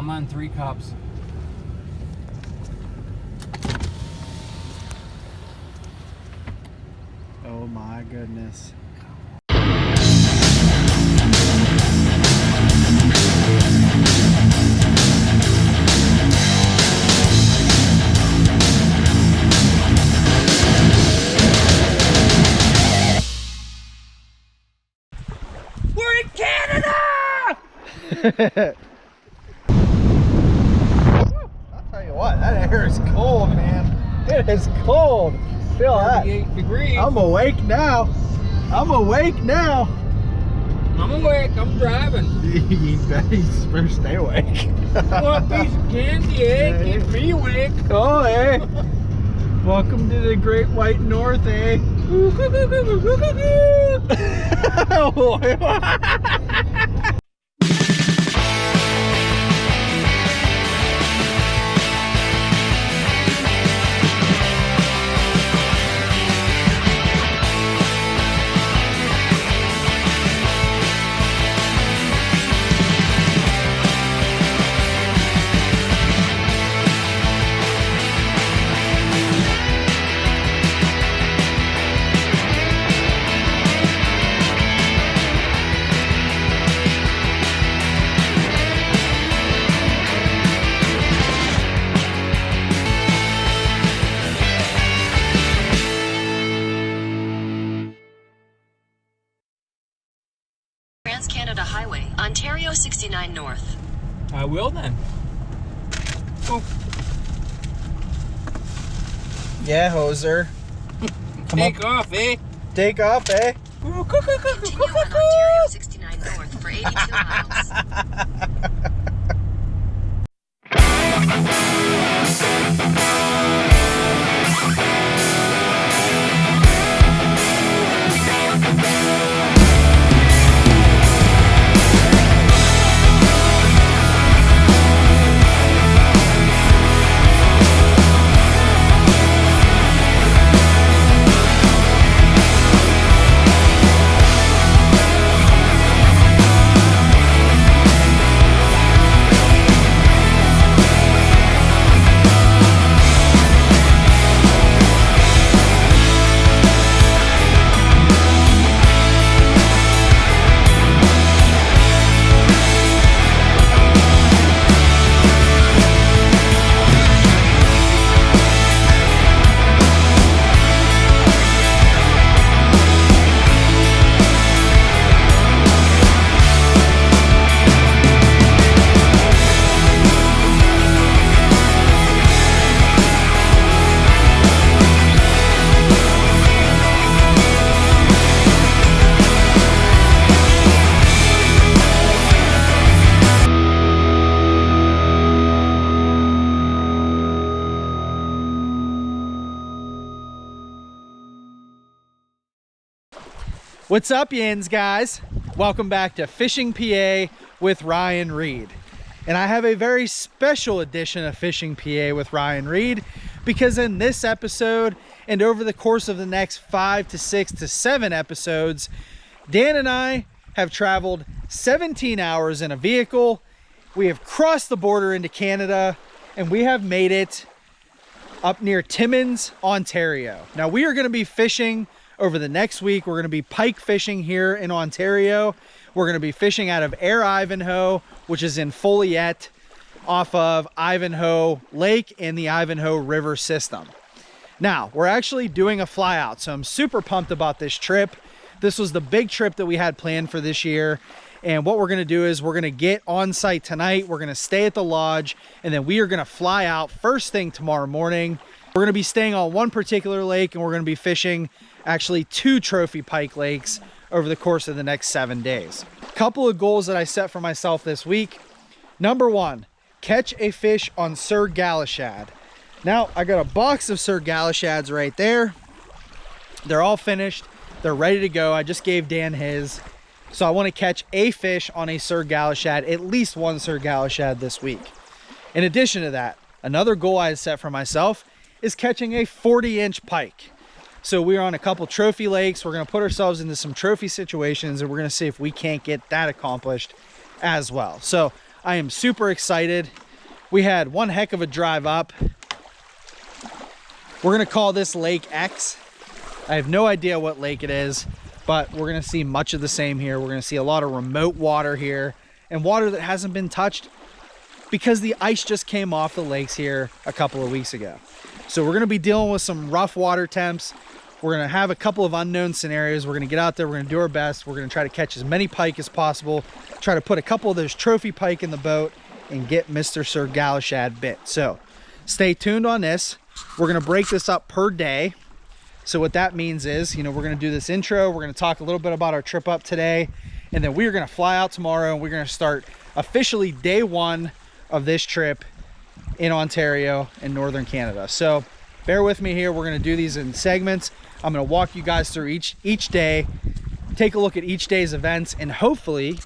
I'm on 3 cups. Oh my goodness. We're in Canada! I'll tell you what, that air is cold, man. It is cold. Feel that. 38 degrees. I'm awake now. I'm awake now. I'm awake. I'm driving. You better stay awake. Want a piece of candy, eh? Keep me awake. Oh, eh? Welcome to the Great White North, eh? Trans-Canada Highway, Ontario 69 North. I will then. Oh. Yeah, hoser. Take off, eh? Take off, eh? Continue on Ontario 69 North for 82 miles. What's up, yinz guys? Welcome back to Fishing PA with Ryan Reed. And I have a very special edition of Fishing PA with Ryan Reed, because in this episode and over the course of the next 5 to 6 to 7 episodes, Dan and I have traveled 17 hours in a vehicle. We have crossed the border into Canada, and we have made it up near Timmins, Ontario. Now we are going to be fishing over the next week. We're going to be pike fishing here in Ontario. We're going to be fishing out of Air Ivanhoe, which is in Folliet, off of Ivanhoe Lake and the Ivanhoe River system. Now, we're actually doing a fly out, so I'm super pumped about this trip. This was the big trip that we had planned for this year. And what we're going to do is we're going to get on site tonight. We're going to stay at the lodge, and then we are going to fly out first thing tomorrow morning. We're going to be staying on one particular lake, and we're going to be fishing actually 2 trophy pike lakes over the course of the next 7 days. A couple of goals that I set for myself this week. Number 1, catch a fish on Sir Galashad. Now, I got a box of Sir Galashads right there. They're all finished. They're ready to go. I just gave Dan his. So I want to catch a fish on a Sir Galashad, at least one Sir Galashad this week. In addition to that, another goal I had set for myself is catching a 40-inch pike. So we're on a couple trophy lakes. We're going to put ourselves into some trophy situations, and we're going to see if we can't get that accomplished as well. So I am super excited. We had one heck of a drive up. We're gonna call this Lake X. I have no idea what lake it is, but we're gonna see much of the same here. We're gonna see a lot of remote water here and water that hasn't been touched because the ice just came off the lakes here a couple of weeks ago. So we're gonna be dealing with some rough water temps. We're gonna have a couple of unknown scenarios. We're gonna get out there, we're gonna do our best. We're gonna try to catch as many pike as possible, try to put a couple of those trophy pike in the boat and get Mr. Sir Galashad bit. So stay tuned on this. We're gonna break this up per day. So what that means is, you know, we're gonna do this intro, we're gonna talk a little bit about our trip up today, and then we're gonna fly out tomorrow and we're gonna start officially day one of this trip in Ontario in Northern Canada. So bear with me here. We're gonna do these in segments. I'm gonna walk you guys through each day, take a look at each day's events, and hopefully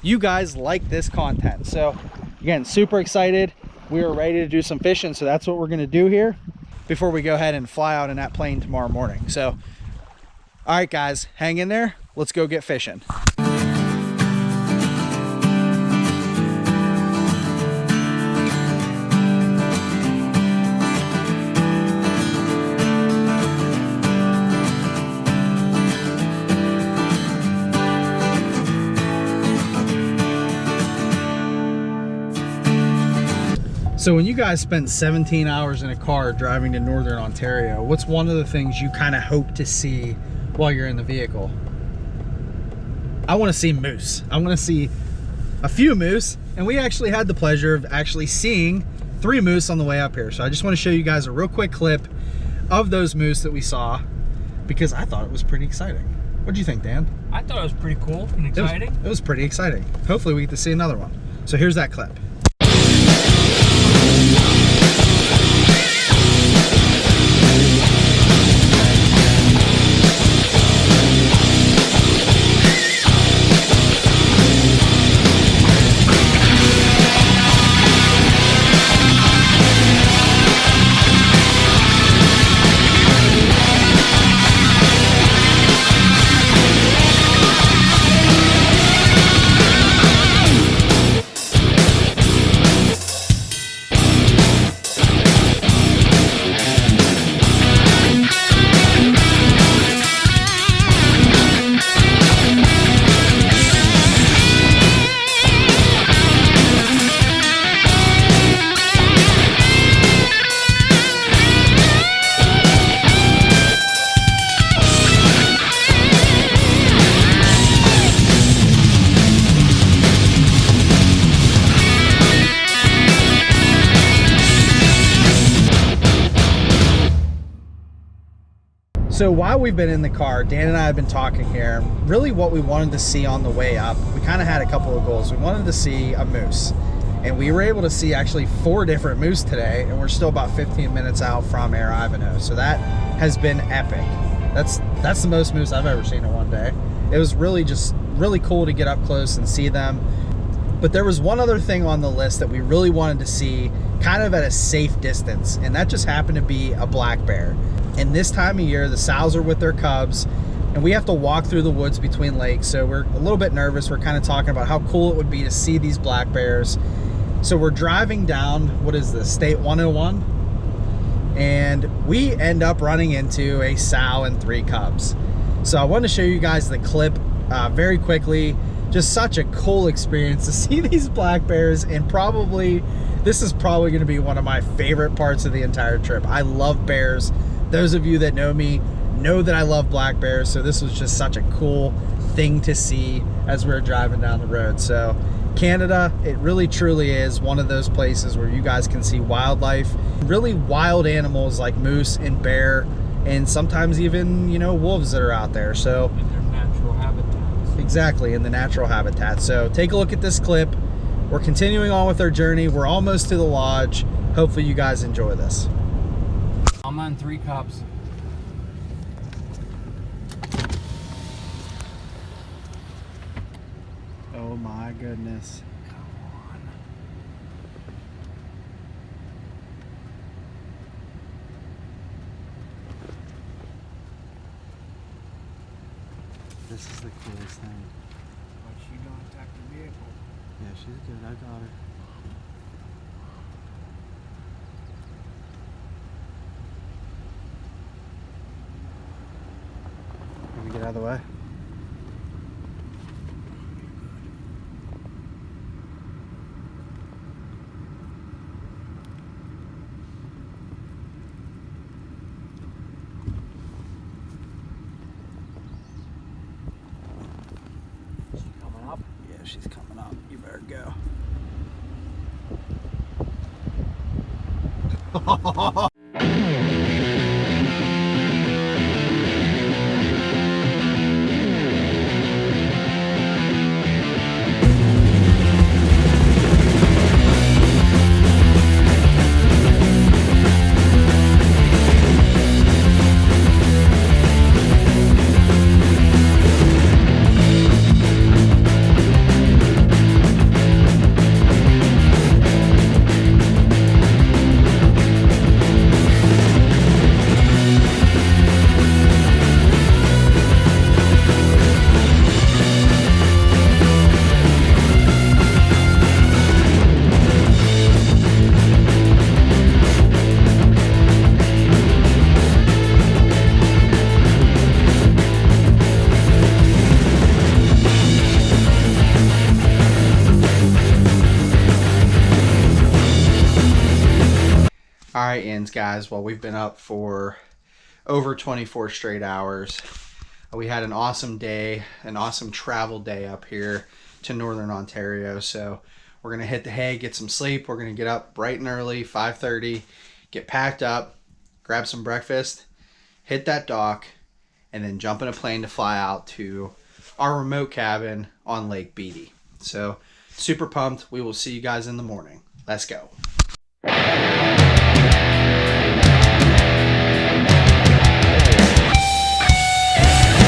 you guys like this content. So again, super excited. We are ready to do some fishing, so that's what we're gonna do here before we go ahead and fly out in that plane tomorrow morning. So, all right guys, hang in there. Let's go get fishing. So when you guys spend 17 hours in a car driving to Northern Ontario, what's one of the things you kind of hope to see while you're in the vehicle? I want to see moose. I want to see a few moose, and we actually had the pleasure of actually seeing 3 moose on the way up here. So I just want to show you guys a real quick clip of those moose that we saw because I thought it was pretty exciting. What do you think, Dan? I thought it was pretty cool and exciting. It was pretty exciting. Hopefully we get to see another one. So here's that clip. So while we've been in the car, Dan and I have been talking here, really what we wanted to see on the way up, we kind of had a couple of goals. We wanted to see a moose, and we were able to see actually 4 different moose today, and we're still about 15 minutes out from Air Ivanhoe. So that has been epic. That's the most moose I've ever seen in one day. It was really cool to get up close and see them. But there was one other thing on the list that we really wanted to see kind of at a safe distance, and that just happened to be a black bear. And this time of year, the sows are with their cubs, and we have to walk through the woods between lakes, so we're a little bit nervous. We're kind of talking about how cool it would be to see these black bears. So we're driving down, what is this, State 101? And we end up running into a sow and 3 cubs. So I want to show you guys the clip very quickly. Just such a cool experience to see these black bears, and this is probably going to be one of my favorite parts of the entire trip. I love bears. Those of you that know me know that I love black bears, so this was just such a cool thing to see as we were driving down the road. So Canada, it really truly is one of those places where you guys can see wildlife, really wild animals like moose and bear, and sometimes even, you know, wolves that are out there. So In their natural habitats. Exactly, in the natural habitat. So take a look at this clip. We're continuing on with our journey. We're almost to the lodge. Hopefully you guys enjoy this. I'm on 3 cubs. Oh my goodness. Come on. This is the coolest thing. But she don't attack the vehicle. Yeah, she's good. I got her. Let me get out of the way. She's coming up. You better go. All right, yinz guys, well, we've been up for over 24 straight hours. We had an awesome day, an awesome travel day up here to Northern Ontario. So we're going to hit the hay, get some sleep. We're going to get up bright and early, 5:30, get packed up, grab some breakfast, hit that dock, and then jump in a plane to fly out to our remote cabin on Lake Beatty. So super pumped. We will see you guys in the morning. Let's go.